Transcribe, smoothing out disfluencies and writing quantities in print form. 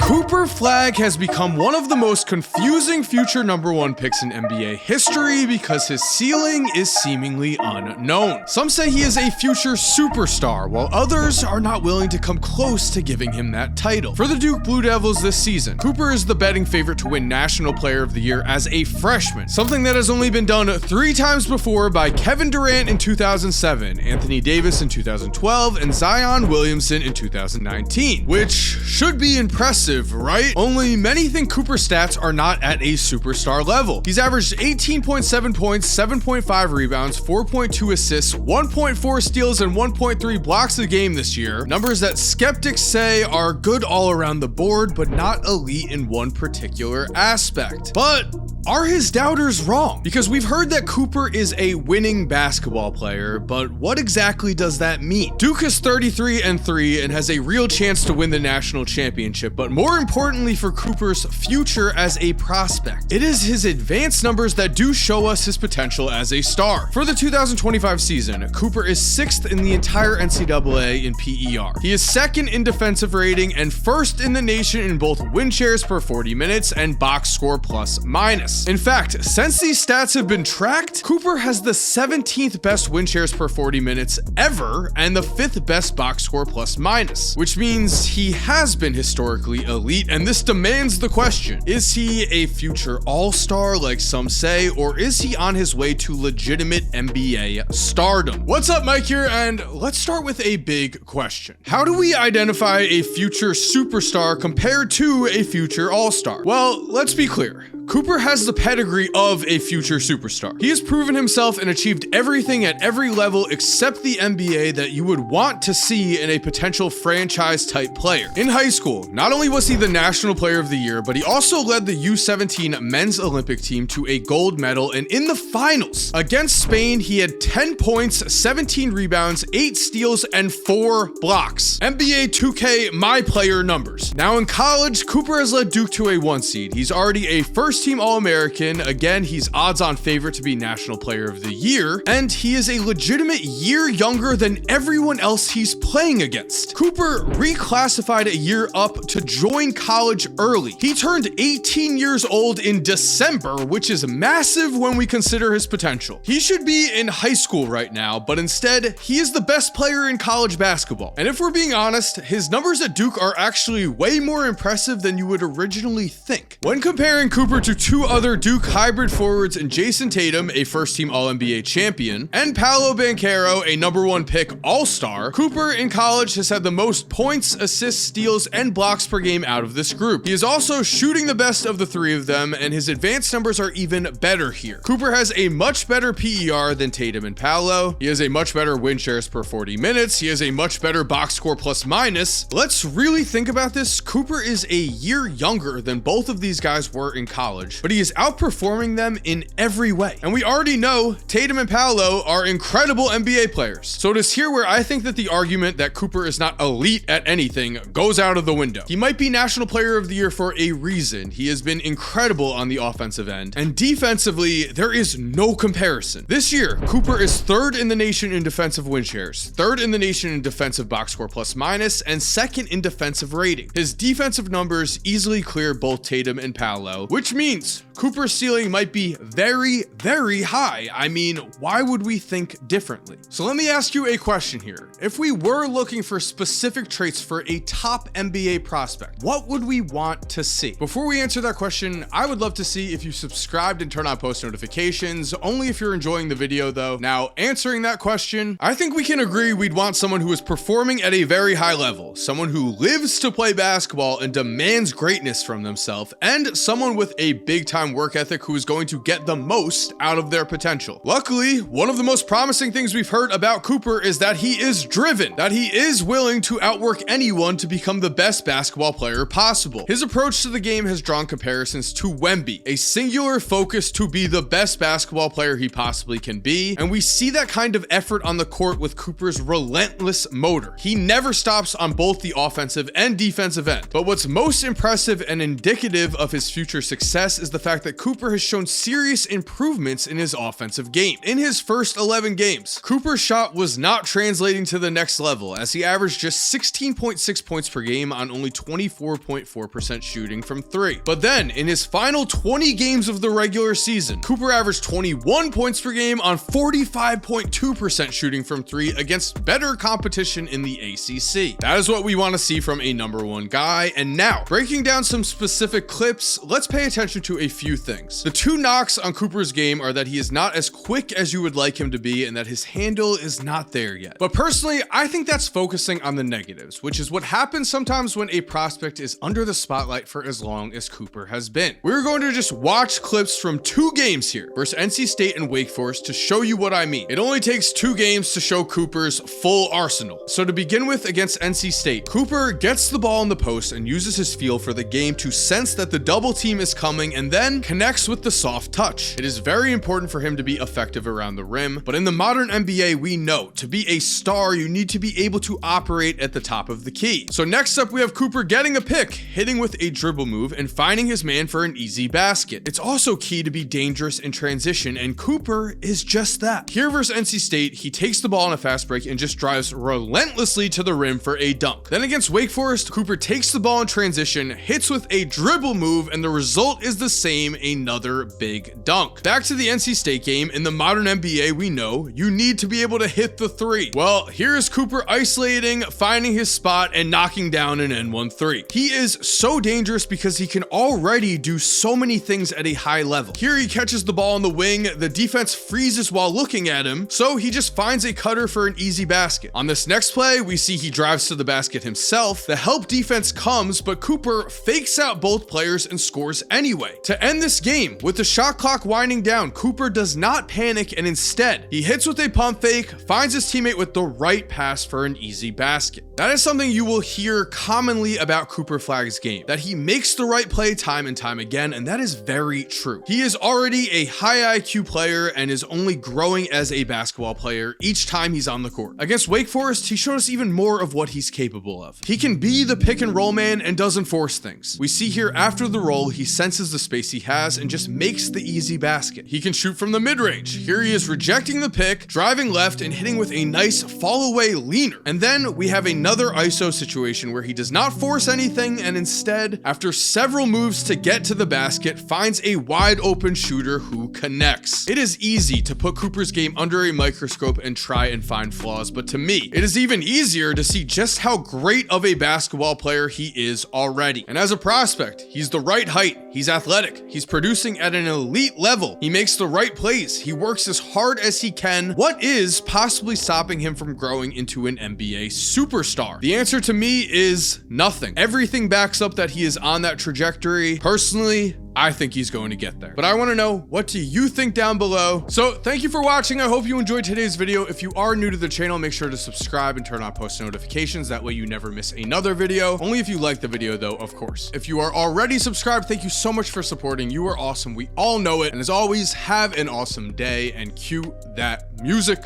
Cooper Flagg has become one of the most confusing future number one picks in NBA history because his ceiling is seemingly unknown. Some say he is a future superstar, while others are not willing to come close to giving him that title. For the Duke Blue Devils this season, Cooper is the betting favorite to win National Player of the Year as a freshman, something that has only been done 3 times before by Kevin Durant in 2007, Anthony Davis in 2012, and Zion Williamson in 2019, which should be impressive, right? Only many think Cooper's stats are not at a superstar level. He's averaged 18.7 points, 7.5 rebounds, 4.2 assists, 1.4 steals, and 1.3 blocks a game this year. Numbers that skeptics say are good all around the board, but not elite in one particular aspect. But are his doubters wrong? Because we've heard that Cooper is a winning basketball player, but what exactly does that mean? Duke is 33-3 and has a real chance to win the national championship, but more importantly for Cooper's future as a prospect, it is his advanced numbers that do show us his potential as a star. For the 2025 season, Cooper is 6th in the entire NCAA in PER. He is 2nd in defensive rating and 1st in the nation in both win shares per 40 minutes and box score plus minus. In fact, since these stats have been tracked, Cooper has the 17th best win shares per 40 minutes ever and the 5th best box score plus minus, which means he has been historically elite, and this demands the question: is he a future all-star like some say, or is he on his way to legitimate NBA stardom? What's up, Mike here, and let's start with a big question. How do we identify a future superstar compared to a future all-star? Well, let's be clear. Cooper has the pedigree of a future superstar. He has proven himself and achieved everything at every level except the NBA that you would want to see in a potential franchise type player. In high school, not only was he the National Player of the Year, but he also led the U17 men's Olympic team to a gold medal, and in the finals against Spain, he had 10 points, 17 rebounds, 8 steals, and 4 blocks. NBA 2K my player numbers. Now in college, Cooper has led Duke to a 1 seed. He's already a first-team All-American. Again, he's odds-on favorite to be National Player of the Year, and he is a legitimate year younger than everyone else he's playing against. Cooper reclassified a year up to join college early. He turned 18 years old in December, which is massive when we consider his potential. He should be in high school right now, but instead, he is the best player in college basketball. And if we're being honest, his numbers at Duke are actually way more impressive than you would originally think. When comparing Cooper to 2 other Duke hybrid forwards in Jason Tatum, a first-team All-NBA champion, and Paolo Banchero, a number 1 pick all-star, Cooper in college has had the most points, assists, steals, and blocks per game out of this group. He is also shooting the best of the 3 of them, and his advanced numbers are even better here. Cooper has a much better PER than Tatum and Paolo. He has a much better win shares per 40 minutes. He has a much better box score plus minus. Let's really think about this. Cooper is a year younger than both of these guys were in college, but he is outperforming them in every way. And we already know Tatum and Paolo are incredible NBA players. So it is here where I think that the argument that Cooper is not elite at anything goes out of the window. He might be National Player of the Year for a reason. He has been incredible on the offensive end, and defensively, there is no comparison. This year, Cooper is 3rd in the nation in defensive win shares, 3rd in the nation in defensive box score plus minus, and 2nd in defensive rating. His defensive numbers easily clear both Tatum and Paolo, which means Cooper's ceiling might be very, very high. I mean, why would we think differently? So let me ask you a question here. If we were looking for specific traits for a top NBA prospect, what would we want to see? Before we answer that question, I would love to see if you subscribed and turn on post notifications, only if you're enjoying the video though. Now, answering that question, I think we can agree we'd want someone who is performing at a very high level, someone who lives to play basketball and demands greatness from themselves, and someone with a big time work ethic who is going to get the most out of their potential. Luckily, one of the most promising things we've heard about Cooper is that he is driven, that he is willing to outwork anyone to become the best basketball player possible. His approach to the game has drawn comparisons to Wemby, a singular focus to be the best basketball player he possibly can be, and we see that kind of effort on the court with Cooper's relentless motor. He never stops on both the offensive and defensive end. But what's most impressive and indicative of his future success is the fact that Cooper has shown serious improvements in his offensive game. In his first 11 games, Cooper's shot was not translating to the next level, as he averaged just 16.6 points per game on only 24 24.4% shooting from 3. But then, in his final 20 games of the regular season, Cooper averaged 21 points per game on 45.2% shooting from 3 against better competition in the ACC. That is what we want to see from a number 1 guy. And now, breaking down some specific clips, let's pay attention to a few things. The 2 knocks on Cooper's game are that he is not as quick as you would like him to be and that his handle is not there yet. But personally, I think that's focusing on the negatives, which is what happens sometimes when a prospect is under the spotlight for as long as Cooper has been. We're going to just watch clips from 2 games here versus NC State and Wake Forest to show you what I mean. It only takes 2 games to show Cooper's full arsenal. So to begin with, against NC State, Cooper gets the ball in the post and uses his feel for the game to sense that the double team is coming and then connects with the soft touch. It is very important for him to be effective around the rim, but in the modern NBA, we know to be a star, you need to be able to operate at the top of the key. So next up, we have Cooper getting a pick, hitting with a dribble move, and finding his man for an easy basket. It's also key to be dangerous in transition, and Cooper is just that. Here versus NC State, he takes the ball on a fast break and just drives relentlessly to the rim for a dunk. Then against Wake Forest, Cooper takes the ball in transition, hits with a dribble move, and the result is the same, another big dunk. Back to the NC State game, in the modern NBA, we know you need to be able to hit the 3. Well, here is Cooper isolating, finding his spot, and knocking down an N1 3. He is so dangerous because he can already do so many things at a high level. Here he catches the ball on the wing, the defense freezes while looking at him, so he just finds a cutter for an easy basket. On this next play, we see he drives to the basket himself. The help defense comes, but Cooper fakes out both players and scores anyway. To end this game, with the shot clock winding down, Cooper does not panic and instead, he hits with a pump fake, finds his teammate with the right pass for an easy basket. That is something you will hear commonly about Cooper Flagg's game, that he makes the right play time and time again, and that is very true. He is already a high IQ player and is only growing as a basketball player each time he's on the court. Against Wake Forest, he showed us even more of what he's capable of. He can be the pick and roll man and doesn't force things. We see here after the roll, he senses the space he has and just makes the easy basket. He can shoot from the mid-range. Here he is rejecting the pick, driving left and hitting with a nice fall away leaner. And then we have another ISO situation where he does not force anything and instead, after several moves to get to the basket, finds a wide open shooter who connects. It is easy to put Cooper's game under a microscope and try and find flaws, but to me, it is even easier to see just how great of a basketball player he is already. And as a prospect, he's the right height, he's athletic, he's producing at an elite level, he makes the right plays, he works as hard as he can. What is possibly stopping him from growing into an NBA superstar? The answer to me is nothing. Everything backs up that he is on that trajectory. Personally, I think he's going to get there. But I want to know, what do you think down below? So thank you for watching. I hope you enjoyed today's video. If you are new to the channel, make sure to subscribe and turn on post notifications. That way you never miss another video. Only if you like the video though, of course. If you are already subscribed, thank you so much for supporting. You are awesome. We all know it. And as always, have an awesome day and cue that music.